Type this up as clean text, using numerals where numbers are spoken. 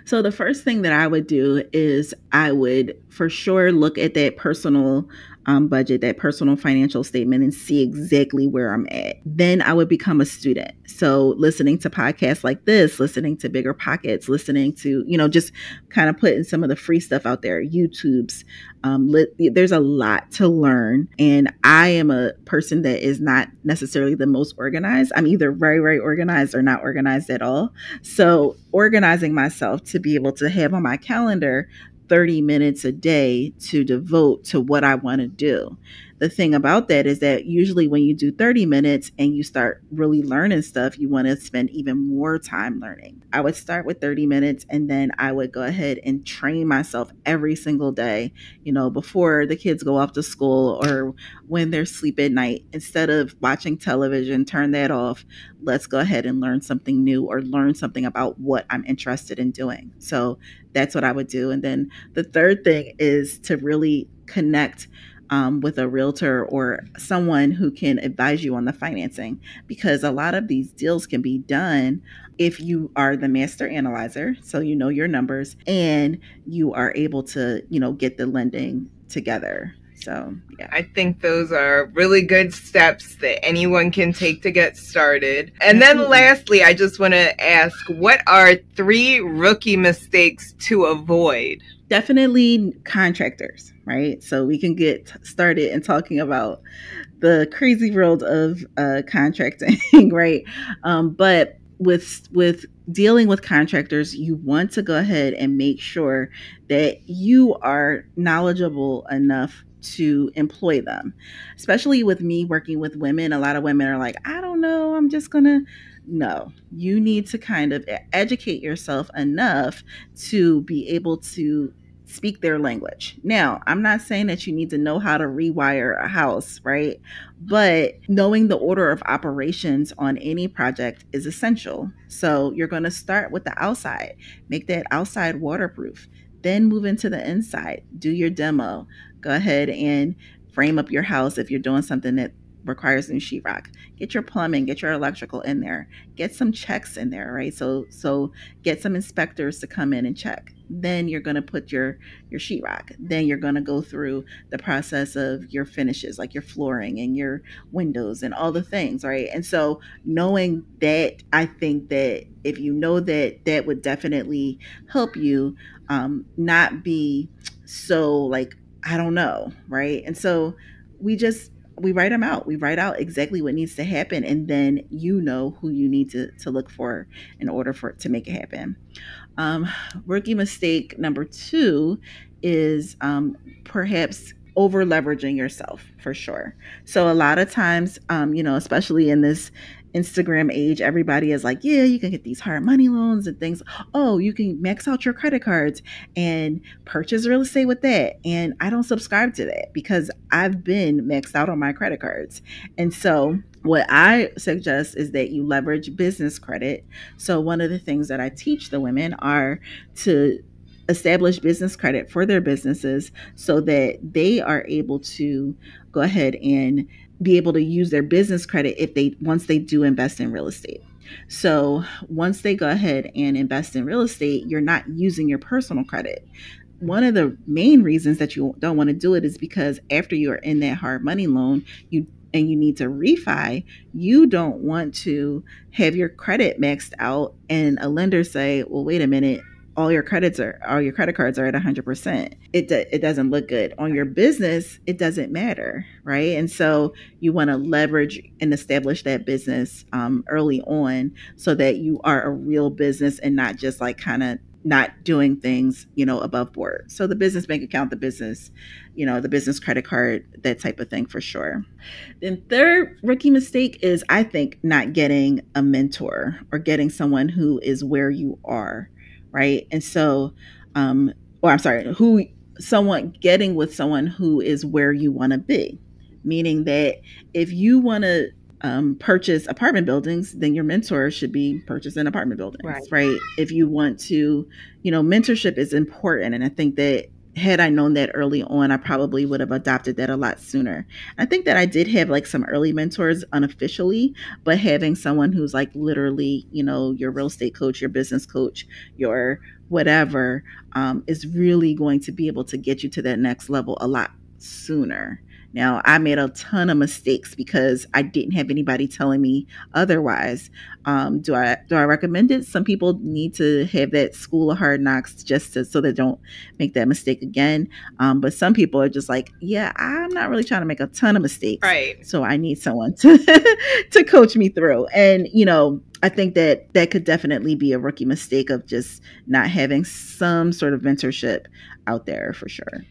So the first thing that I would do is I would for sure look at that personal budget, that personal financial statement, and see exactly where I'm at. Then I would become a student. So listening to podcasts like this, listening to Bigger Pockets, listening to, just kind of putting some of the free stuff out there, YouTube's. There's a lot to learn. And I am a person that is not necessarily the most organized. I'm either very, very organized or not organized at all. So organizing myself to be able to have on my calendar 30 minutes a day to devote to what I want to do. The thing about that is that usually when you do 30 minutes and you start really learning stuff, you want to spend even more time learning. I would start with 30 minutes and then I would go ahead and train myself every single day, before the kids go off to school or when they're asleep at night. Instead of watching television, turn that off. Let's go ahead and learn something new or learn something about what I'm interested in doing. So that's what I would do. And then the third thing is to really connect with a realtor or someone who can advise you on the financing, because a lot of these deals can be done if you are the master analyzer, so you know your numbers, and you are able to, get the lending together. So, yeah. I think those are really good steps that anyone can take to get started. And then lastly, I just want to ask, what are 3 rookie mistakes to avoid? Definitely contractors, right? So we can get started in talking about the crazy world of contracting, right? But with dealing with contractors, you want to go ahead and make sure that you are knowledgeable enough to employ them. Especially with me working with women, a lot of women are like, I don't know, I'm just gonna. No, you need to kind of educate yourself enough to be able to speak their language. Now, I'm not saying that you need to know how to rewire a house, right? But knowing the order of operations on any project is essential. So you're going to start with the outside, make that outside waterproof, then move into the inside, do your demo, go ahead and frame up your house if you're doing something that requires new sheetrock. Get your plumbing, get your electrical in there, get some checks in there, right? So get some inspectors to come in and check. Then you're going to put your sheetrock. Then you're going to go through the process of your finishes, like your flooring and your windows and all the things, right? And so knowing that, I think that if you know that, that would definitely help you not be so like, I don't know, right? And so we write them out. We write out exactly what needs to happen, and then you know who you need to look for in order for it to make it happen. Rookie mistake number 2 is perhaps over leveraging yourself, for sure. So a lot of times, especially in this Instagram age, everybody is like, yeah, you can get these hard money loans and things. Oh, you can max out your credit cards and purchase real estate with that. And I don't subscribe to that because I've been maxed out on my credit cards. And so what I suggest is that you leverage business credit. So one of the things that I teach the women are to establish business credit for their businesses so that they are able to go ahead and be able to use their business credit once they do invest in real estate. So once they go ahead and invest in real estate, you're not using your personal credit. One of the main reasons that you don't want to do it is because after you're in that hard money loan, you need to refi, you don't want to have your credit maxed out and a lender say, well, wait a minute, all your credit cards are at 100%. It doesn't look good. On your business, it doesn't matter, right? And so you want to leverage and establish that business early on so that you are a real business and not just like kind of not doing things, above board. So the business bank account, the business credit card, that type of thing for sure. Then third rookie mistake is, I think, not getting a mentor or getting someone who is where you are. Right. And so, getting with someone who is where you want to be, meaning that if you want to purchase apartment buildings, then your mentor should be purchasing apartment buildings, right? If you want to, mentorship is important. And I think that had I known that early on, I probably would have adopted that a lot sooner. I think that I did have like some early mentors unofficially, but having someone who's like literally, you know, your real estate coach, your business coach, your whatever, is really going to be able to get you to that next level a lot sooner. Now, I made a ton of mistakes because I didn't have anybody telling me otherwise. Do I recommend it? Some people need to have that school of hard knocks just to, so they don't make that mistake again. But some people are just like, yeah, I'm not really trying to make a ton of mistakes, Right. so I need someone to to coach me through. And you know, I think that that could definitely be a rookie mistake of just not having some sort of mentorship out there for sure.